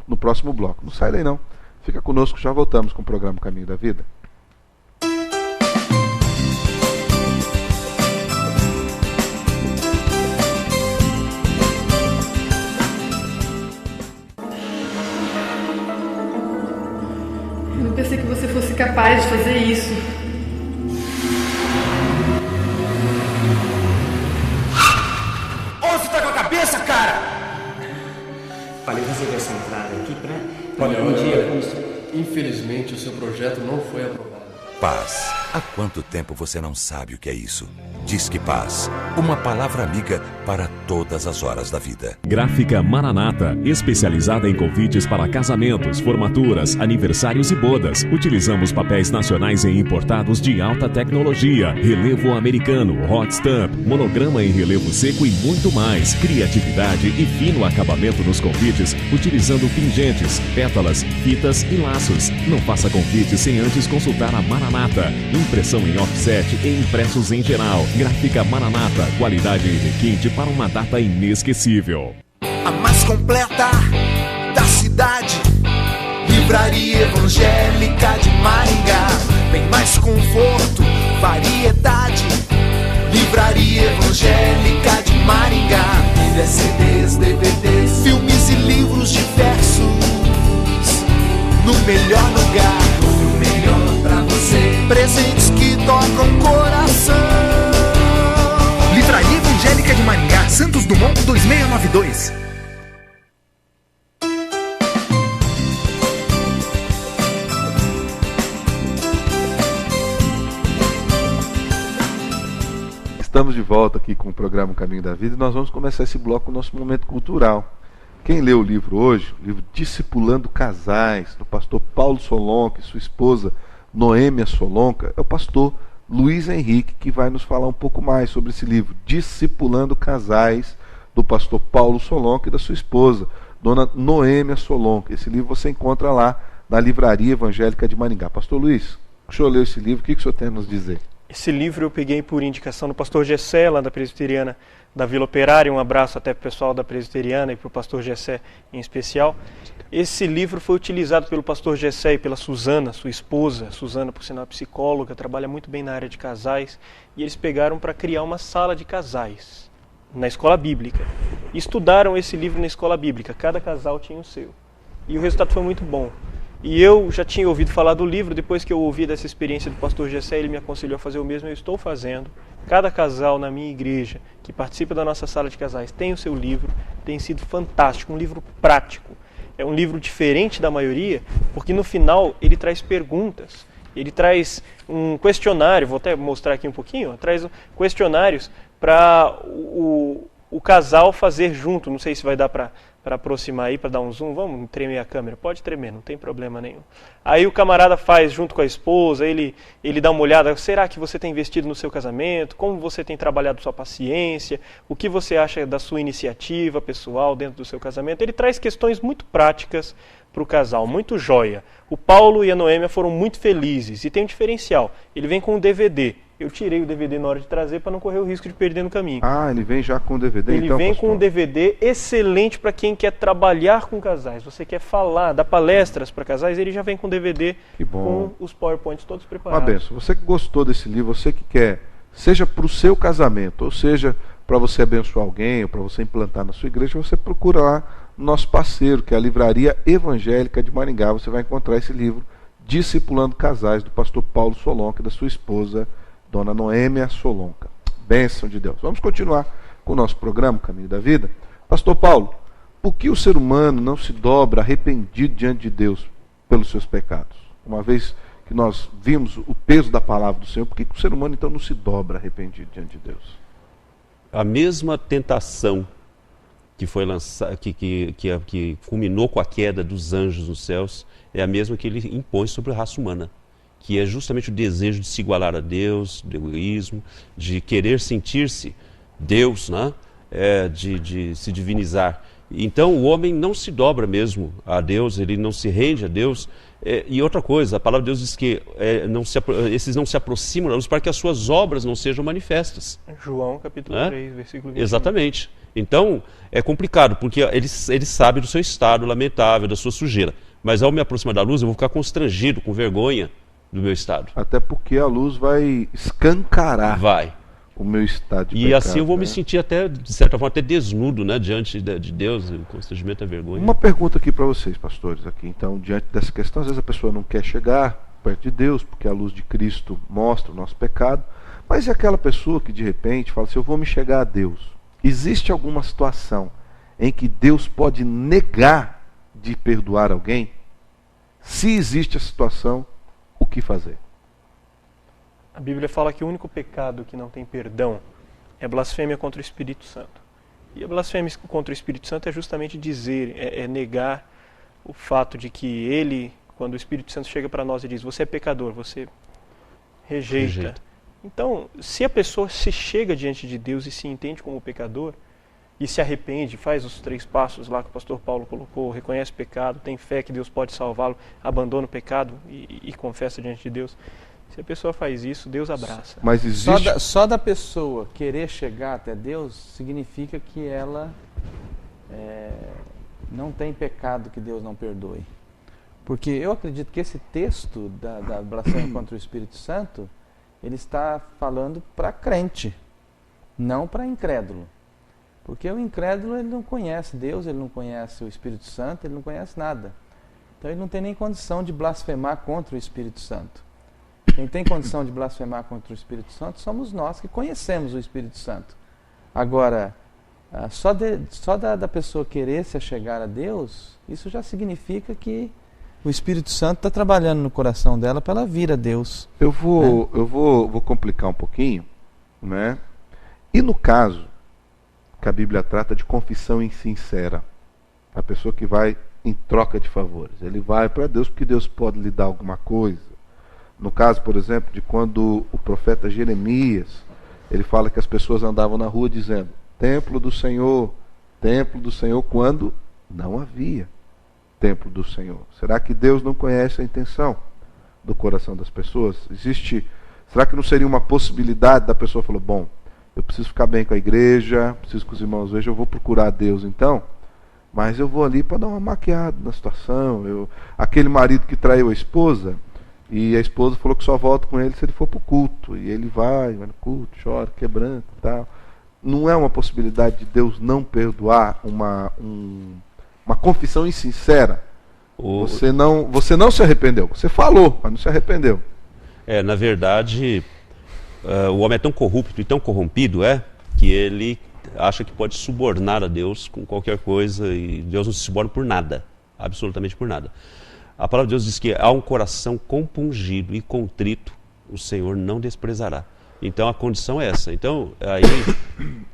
no próximo bloco. Não sai daí não. Fica conosco, já voltamos com o programa Caminho da Vida. Eu não pensei que você fosse capaz de fazer isso. Onde você tá com a cabeça, cara? Falei resolver essa entrada aqui pra... Olha, infelizmente o seu projeto não foi aprovado. Paz. Há quanto tempo você não sabe o que é isso? Disque Paz. Uma palavra amiga para todas as horas da vida. Gráfica Maranata, especializada em convites para casamentos, formaturas, aniversários e bodas. Utilizamos papéis nacionais e importados de alta tecnologia, relevo americano, hot stamp, monograma em relevo seco e muito mais. Criatividade e fino acabamento nos convites, utilizando pingentes, pétalas, fitas e laços. Não faça convite sem antes consultar a Maranata. Impressão em offset e impressos em geral. Gráfica Maranata, qualidade e requinte para uma data inesquecível. A mais completa da cidade, Livraria Evangélica de Maringá. Bem mais conforto, variedade, Livraria Evangélica de Maringá. Pilhas, CDs, DVDs, filmes e livros diversos, no melhor lugar, o melhor pra você. Presentes que tocam coração. Livraria Evangélica de Maringá, Santos Dumont 2692. Estamos de volta aqui com o programa Caminho da Vida e nós vamos começar esse bloco com o nosso momento cultural. Quem lê o livro hoje, o livro Discipulando Casais, do pastor Paulo Solonca e sua esposa Noêmia Solonca, é o pastor Luiz Henrique, que vai nos falar um pouco mais sobre esse livro, Discipulando Casais, do pastor Paulo Solonca e da sua esposa, dona Noêmia Solonca. Esse livro você encontra lá na Livraria Evangélica de Maringá. Pastor Luiz, o senhor leu esse livro, o que o senhor tem a nos dizer? Esse livro eu peguei por indicação do pastor Gessé, lá da Presbiteriana da Vila Operária. Um abraço até para o pessoal da Presbiteriana e para o pastor Gessé em especial. Esse livro foi utilizado pelo pastor Gessé e pela Suzana, sua esposa. Suzana, por sinal, é psicóloga, trabalha muito bem na área de casais. E eles pegaram para criar uma sala de casais na escola bíblica. E estudaram esse livro na escola bíblica. Cada casal tinha o seu. E o resultado foi muito bom. E eu já tinha ouvido falar do livro, depois que eu ouvi dessa experiência do pastor Gessé, ele me aconselhou a fazer o mesmo, eu estou fazendo. Cada casal na minha igreja que participa da nossa sala de casais tem o seu livro, tem sido fantástico, um livro prático. É um livro diferente da maioria, porque no final ele traz perguntas, ele traz um questionário, vou até mostrar aqui um pouquinho, traz questionários para o casal fazer junto, não sei se vai dar para aproximar aí, para dar um zoom, vamos tremer a câmera, pode tremer, não tem problema nenhum. Aí o camarada faz junto com a esposa, ele dá uma olhada, será que você tem investido no seu casamento, como você tem trabalhado sua paciência, o que você acha da sua iniciativa pessoal dentro do seu casamento. Ele traz questões muito práticas para o casal, muito joia. O Paulo e a Noêmia foram muito felizes e tem um diferencial, ele vem com um DVD, Eu tirei o DVD na hora de trazer para não correr o risco de perder no caminho. Ah, ele vem já com o DVD, ele então, vem pastor? com um DVD excelente para quem quer trabalhar com casais. Você quer falar, dar palestras para casais, ele já vem com DVD com os PowerPoints todos preparados. Uma benção. Você que gostou desse livro, você que quer, seja para o seu casamento, ou seja, para você abençoar alguém, ou para você implantar na sua igreja, você procura lá nosso parceiro, que é a Livraria Evangélica de Maringá. Você vai encontrar esse livro, Discipulando Casais, do pastor Paulo Solonca e da sua esposa, Dona Noêmia Solonca. Bênção de Deus. Vamos continuar com o nosso programa, Caminho da Vida. Pastor Paulo, por que o ser humano não se dobra arrependido diante de Deus pelos seus pecados? Uma vez que nós vimos o peso da palavra do Senhor, por que o ser humano então não se dobra arrependido diante de Deus? A mesma tentação que foi lançada, que culminou com a queda dos anjos nos céus, é a mesma que ele impõe sobre a raça humana, que é justamente o desejo de se igualar a Deus, do egoísmo, de querer sentir-se Deus, né? De se divinizar. Então o homem não se dobra mesmo a Deus, ele não se rende a Deus. E outra coisa, a palavra de Deus diz que esses não se aproximam da luz para que as suas obras não sejam manifestas. João capítulo 3, versículo 20. Exatamente. Então é complicado, porque ele sabe do seu estado lamentável, da sua sujeira. Mas ao me aproximar da luz, eu vou ficar constrangido, com vergonha do meu estado. Até porque a luz vai escancarar o meu estado de pecado. E assim eu vou me sentir até, de certa forma, até desnudo, né, diante de Deus, o constrangimento é vergonha. Uma pergunta aqui para vocês, pastores, aqui. Então, diante dessa questão, às vezes a pessoa não quer chegar perto de Deus, porque a luz de Cristo mostra o nosso pecado, mas é aquela pessoa que de repente fala assim, eu vou me chegar a Deus. Existe alguma situação em que Deus pode negar de perdoar alguém? Se existe a situação, o que fazer? A Bíblia fala que o único pecado que não tem perdão é blasfêmia contra o Espírito Santo. E a blasfêmia contra o Espírito Santo é justamente dizer, negar o fato de que ele, quando o Espírito Santo chega para nós e diz, você é pecador, você rejeita. Então, se a pessoa se chega diante de Deus e se entende como pecador, e se arrepende, faz os 3 passos lá que o pastor Paulo colocou, reconhece o pecado, tem fé que Deus pode salvá-lo, abandona o pecado e confessa diante de Deus. Se a pessoa faz isso, Deus abraça. Mas existe... só da pessoa querer chegar até Deus significa que ela não tem pecado que Deus não perdoe. Porque eu acredito que esse texto da blasfêmia contra o Espírito Santo, ele está falando para crente, não para incrédulo. Porque o incrédulo, ele não conhece Deus, ele não conhece o Espírito Santo, ele não conhece nada. Então ele não tem nem condição de blasfemar contra o Espírito Santo. Quem tem condição de blasfemar contra o Espírito Santo somos nós que conhecemos o Espírito Santo. Agora, só da pessoa querer se achegar a Deus, isso já significa que o Espírito Santo está trabalhando no coração dela para ela vir a Deus. Eu vou complicar um pouquinho, né? E no caso que a Bíblia trata de confissão insincera, a pessoa que vai em troca de favores, ele vai para Deus porque Deus pode lhe dar alguma coisa. No caso, por exemplo, de quando o profeta Jeremias, ele fala que as pessoas andavam na rua dizendo, templo do Senhor, quando não havia templo do Senhor. Será que Deus não conhece a intenção do coração das pessoas? Será que não seria uma possibilidade da pessoa falar, bom, eu preciso ficar bem com a igreja, preciso que os irmãos vejam, eu vou procurar Deus então, mas eu vou ali para dar uma maquiada na situação. Aquele marido que traiu a esposa, e a esposa falou que só volta com ele se ele for para o culto, e ele vai no culto, chora, quebranta e tal. Não é uma possibilidade de Deus não perdoar uma confissão insincera? Você não se arrependeu, você falou, mas não se arrependeu. Na verdade, o homem é tão corrupto e tão corrompido que ele acha que pode subornar a Deus com qualquer coisa, e Deus não se suborna por nada, absolutamente por nada. A palavra de Deus diz que há um coração compungido e contrito, o Senhor não desprezará. Então a condição é essa. Então, aí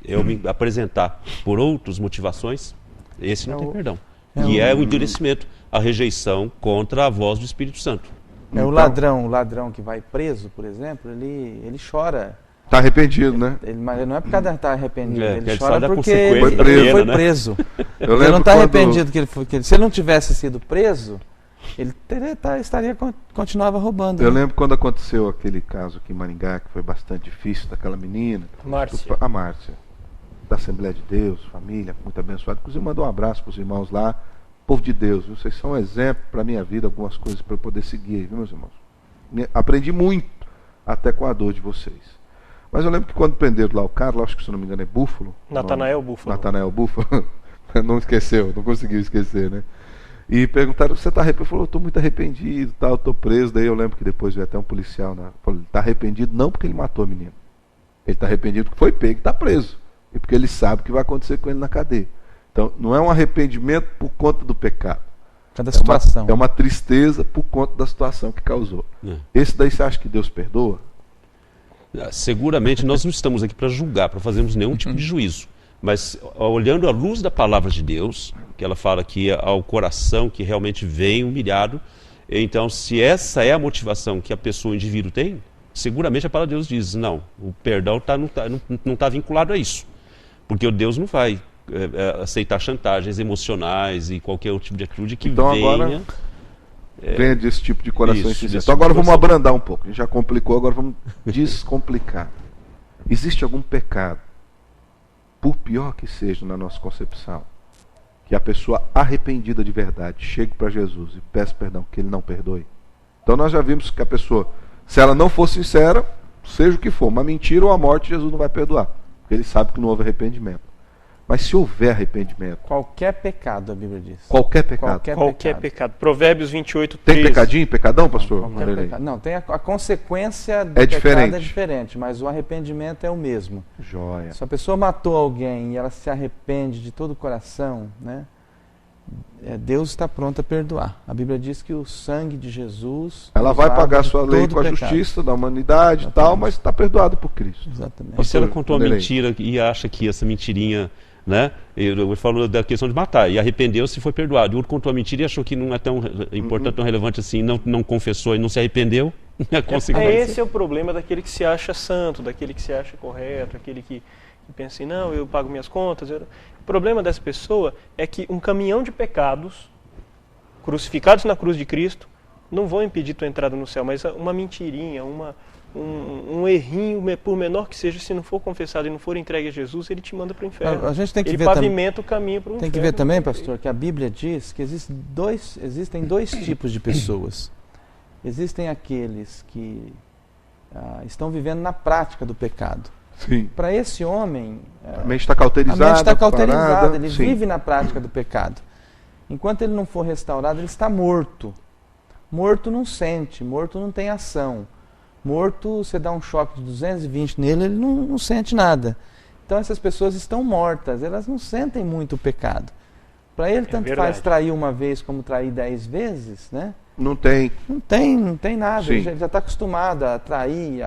eu me apresentar por outras motivações, esse não tem perdão. E é o endurecimento, a rejeição contra a voz do Espírito Santo. O ladrão que vai preso, por exemplo, ele chora. Está arrependido, né? Mas não é por causa de estar arrependido, ele chora porque ele foi preso. Ele não está arrependido que ele foi. Se ele não tivesse sido preso, ele continuava roubando. Eu lembro quando aconteceu aquele caso aqui em Maringá, que foi bastante difícil, daquela menina. Márcia. A Márcia, da Assembleia de Deus, família, muito abençoada. Inclusive, mandou um abraço para os irmãos lá. Povo de Deus, viu? Vocês são um exemplo para a minha vida, algumas coisas para eu poder seguir, viu, meus irmãos? Aprendi muito até com a dor de vocês. Mas eu lembro que quando prenderam lá o cara, acho que se não me engano é Búfalo. Natanael Búfalo. Natanael Búfalo. Não esqueceu, não conseguiu esquecer, né? E perguntaram, você está arrependido? Ele falou, eu estou muito arrependido, tá, eu estou preso. Daí eu lembro que depois veio até um policial, né? Falou, ele está arrependido não porque ele matou a menina. Ele está arrependido porque foi pego e está preso. E porque ele sabe o que vai acontecer com ele na cadeia. Então, não é um arrependimento por conta do pecado. Cada situação. É uma tristeza por conta da situação que causou. Esse daí você acha que Deus perdoa? Seguramente nós não estamos aqui para julgar, para fazermos nenhum tipo de juízo. Mas olhando à luz da palavra de Deus, que ela fala que ao coração que realmente vem humilhado, então se essa é a motivação que a pessoa, o indivíduo tem, seguramente a palavra de Deus diz, não, o perdão não está vinculado a isso. Porque o Deus não vai aceitar chantagens emocionais e qualquer outro tipo de atitude que então, venha... Agora, venha desse tipo de corações sinceros. Então agora vamos abrandar um pouco. A gente já complicou, agora vamos descomplicar. Existe algum pecado, por pior que seja na nossa concepção, que a pessoa arrependida de verdade chegue para Jesus e peça perdão, que ele não perdoe? Então nós já vimos que a pessoa, se ela não for sincera, seja o que for, uma mentira ou a morte, Jesus não vai perdoar. Porque ele sabe que não houve arrependimento. Mas se houver arrependimento... Qualquer pecado, a Bíblia diz. Qualquer pecado. Qualquer pecado. Provérbios 28, 13. Tem pecadinho, pecadão, pastor? Não, tem a consequência do pecado é diferente, mas o arrependimento é o mesmo. Joia. Se a pessoa matou alguém e ela se arrepende de todo o coração, né, Deus está pronto a perdoar. A Bíblia diz que o sangue de Jesus... Ela vai pagar a sua lei com a justiça da humanidade e tal, mas está perdoado por Cristo. Exatamente. E se ela contou uma mentira e acha que essa mentirinha... Né? Ele falou da questão de matar e arrependeu-se e foi perdoado. O outro contou a mentira e achou que não é tão importante, tão relevante assim, não confessou e não se arrependeu. Esse é o problema daquele que se acha santo, daquele que se acha correto, aquele que pensa assim, não, eu pago minhas contas. O problema dessa pessoa é que um caminhão de pecados crucificados na cruz de Cristo não vão impedir tua entrada no céu, mas uma mentirinha, um errinho, por menor que seja, se não for confessado e não for entregue a Jesus, ele te manda para o inferno. A gente tem que ele ver pavimenta o caminho para o inferno. Tem que ver também, pastor, que a Bíblia diz que existem dois tipos de pessoas. Existem aqueles que estão vivendo na prática do pecado. Para esse homem, a mente está cauterizada, ele vive na prática do pecado. Enquanto ele não for restaurado, ele está morto. Morto não sente, morto não tem ação. Morto, você dá um choque de 220 nele, ele não sente nada. Então essas pessoas estão mortas, elas não sentem muito o pecado. Para ele, tanto faz trair uma vez como trair 10 vezes, né? Não tem nada, ele já está acostumado a trair.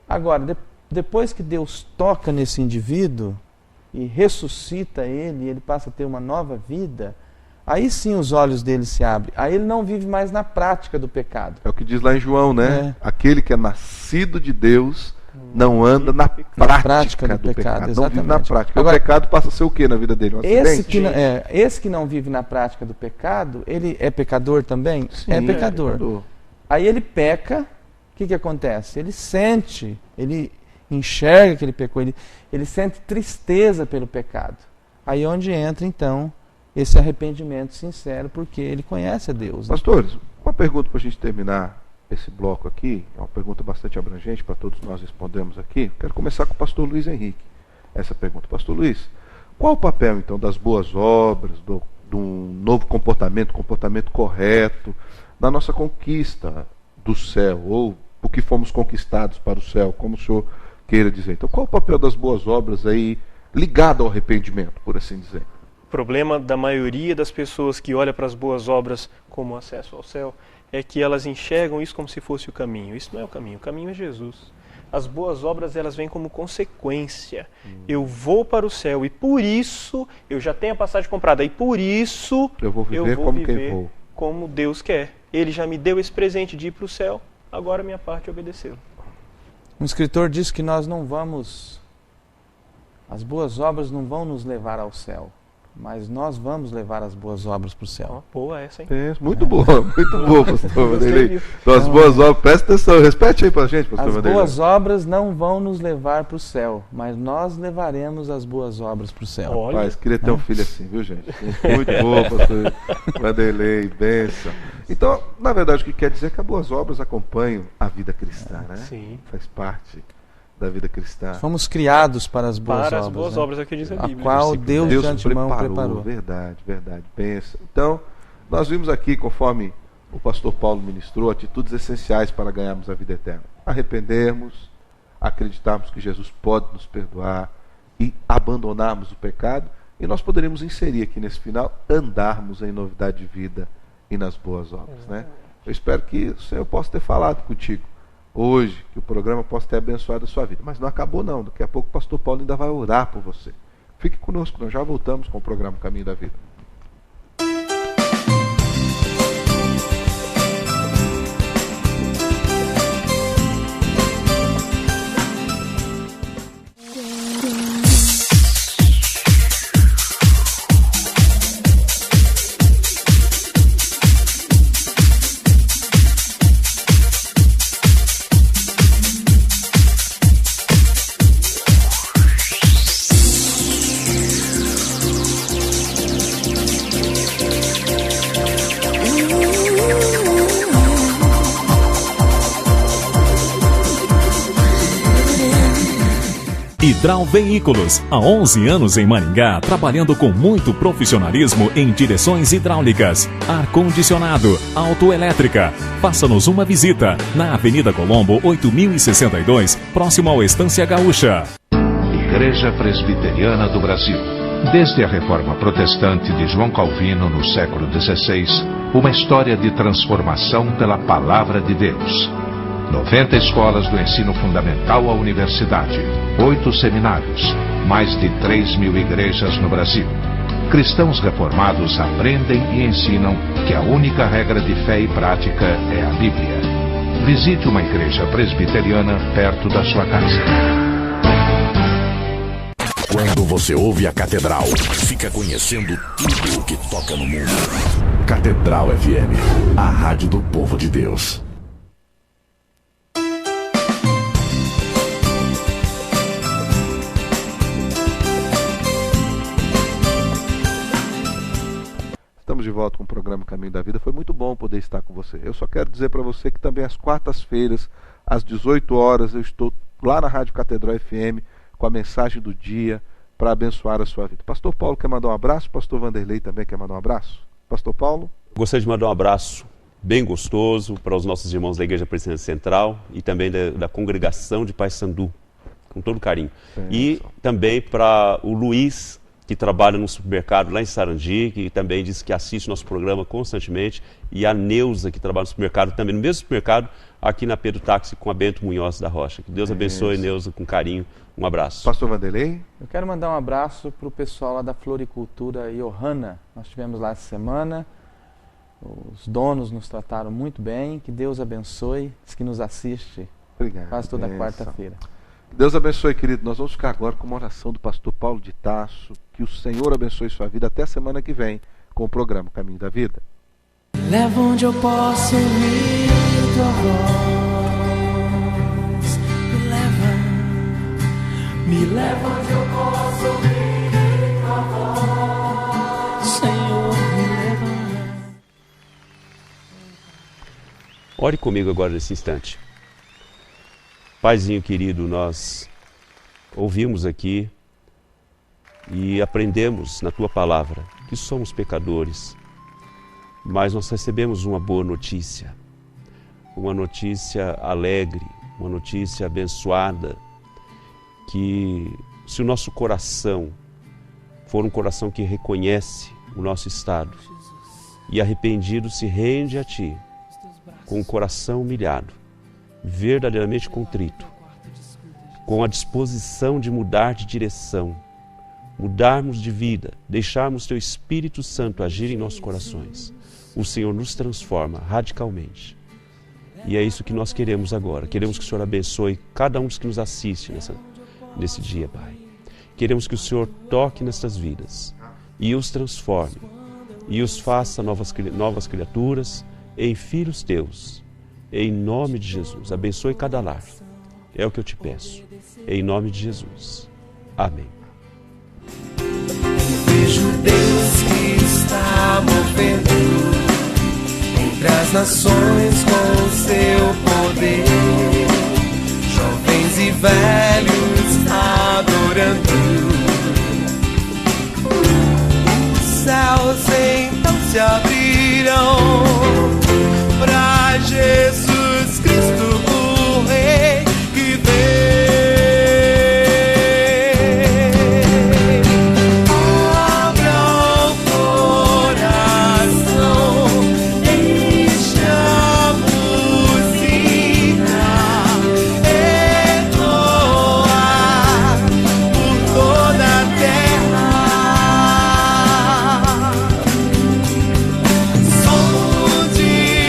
Agora, depois que Deus toca nesse indivíduo e ressuscita ele, ele passa a ter uma nova vida, aí sim os olhos dele se abrem. Aí ele não vive mais na prática do pecado. É o que diz lá em João, né? Aquele que é nascido de Deus não anda na prática do pecado. Não vive na prática. Agora, o pecado passa a ser o que na vida dele? Um acidente? Esse que não vive na prática do pecado, ele é pecador também? Sim, é pecador. Aí ele peca, o que acontece? Ele sente, ele enxerga que ele pecou, ele sente tristeza pelo pecado. Aí onde entra então esse arrependimento sincero, porque ele conhece a Deus. Pastores, uma pergunta para a gente terminar esse bloco aqui, é uma pergunta bastante abrangente para todos nós respondermos aqui. Quero começar com o pastor Luiz Henrique. Essa pergunta, pastor Luiz, qual o papel então das boas obras, de um novo comportamento correto, na nossa conquista do céu, ou o que fomos conquistados para o céu, como o senhor queira dizer? Então, qual o papel das boas obras aí, ligado ao arrependimento, por assim dizer? O problema da maioria das pessoas que olha para as boas obras como acesso ao céu é que elas enxergam isso como se fosse o caminho. Isso não é o caminho é Jesus. As boas obras, elas vêm como consequência. Eu vou para o céu e por isso eu já tenho a passagem comprada e por isso eu vou viver como Deus quer. Ele já me deu esse presente de ir para o céu, agora a minha parte é obedecê-lo. Um escritor diz que nós não vamos... As boas obras não vão nos levar ao céu. mas nós vamos levar as boas obras para o céu. Boa essa, hein? Muito boa, pastor Vanderlei. Então, as boas obras, presta atenção, repete aí para a gente, pastor Vanderlei. As boas obras não vão nos levar para o céu, mas nós levaremos as boas obras para o céu. Olha. Rapaz, queria ter um filho assim, viu, gente? Muito boa, pastor Vanderlei, bênção. Então, na verdade, o que quer dizer é que as boas obras acompanham a vida cristã, né? Sim. Faz parte da vida cristã. Fomos criados para as boas obras. Para as boas obras, é o que diz a Bíblia. A qual Deus de antemão preparou. Verdade, pensa. Então, nós vimos aqui, conforme o pastor Paulo ministrou, atitudes essenciais para ganharmos a vida eterna. Arrependermos, acreditarmos que Jesus pode nos perdoar e abandonarmos o pecado. E nós poderíamos inserir aqui nesse final, andarmos em novidade de vida e nas boas obras, né? Eu espero que o Senhor possa ter falado contigo hoje, que o programa possa ter abençoado a sua vida. Mas não acabou não, daqui a pouco o pastor Paulo ainda vai orar por você. Fique conosco, nós já voltamos com o programa Caminho da Vida. Hidral Veículos, há 11 anos em Maringá, trabalhando com muito profissionalismo em direções hidráulicas, ar-condicionado, autoelétrica. Faça-nos uma visita na Avenida Colombo, 8062, próximo ao Estância Gaúcha. Igreja Presbiteriana do Brasil. Desde a Reforma Protestante de João Calvino no século XVI, uma história de transformação pela Palavra de Deus. 90 escolas do ensino fundamental à universidade, 8 seminários, mais de 3.000 igrejas no Brasil. Cristãos reformados aprendem e ensinam que a única regra de fé e prática é a Bíblia. Visite uma igreja presbiteriana perto da sua casa. Quando você ouve a Catedral, fica conhecendo tudo o que toca no mundo. Catedral FM, a rádio do povo de Deus. Estamos de volta com o programa Caminho da Vida. Foi muito bom poder estar com você. Eu só quero dizer para você que também às quartas-feiras, às 18 horas, eu estou lá na Rádio Catedral FM com a mensagem do dia para abençoar a sua vida. Pastor Paulo quer mandar um abraço? Pastor Vanderlei também quer mandar um abraço? Pastor Paulo? Gostaria de mandar um abraço bem gostoso para os nossos irmãos da Igreja Presbiteriana Central e também da congregação de Paysandu, com todo carinho. E também para o Luiz, que trabalha no supermercado lá em Sarandi, que também diz que assiste nosso programa constantemente, e a Neuza, que trabalha no supermercado, também no mesmo supermercado, aqui na Pedro Táxi, com a Bento Munhoz da Rocha. Que Deus abençoe, Neuza, com carinho. Um abraço. Pastor Vanderlei? Eu quero mandar um abraço para o pessoal lá da Floricultura Johanna. Nós estivemos lá essa semana, os donos nos trataram muito bem, que Deus abençoe, diz que nos assiste. Obrigado. Quase toda quarta-feira. Deus abençoe, querido. Nós vamos ficar agora com uma oração do pastor Paulo de Tarso. Que o Senhor abençoe sua vida até a semana que vem com o programa Caminho da Vida. Leva onde eu posso ouvir tua voz. Me leva onde eu posso ouvir tua voz. Senhor, me leva. Ore comigo agora nesse instante. Paizinho querido, nós ouvimos aqui e aprendemos na Tua Palavra que somos pecadores, mas nós recebemos uma boa notícia, uma notícia alegre, uma notícia abençoada, que se o nosso coração for um coração que reconhece o nosso estado e arrependido se rende a Ti, com o coração humilhado, verdadeiramente contrito, com a disposição de mudar de direção, mudarmos de vida, deixarmos Teu Espírito Santo agir em nossos corações, o Senhor nos transforma radicalmente. E é isso que nós queremos agora. Queremos que o Senhor abençoe cada um dos que nos assiste nesse dia, Pai. Queremos que o Senhor toque nestas vidas e os transforme, e os faça novas criaturas em filhos teus, em nome de Jesus. Abençoe cada lar, é o que eu te peço, em nome de Jesus. Amém. Vejo Deus que está movendo entre as nações com o seu poder, jovens e velhos adorando. Os céus então se abriram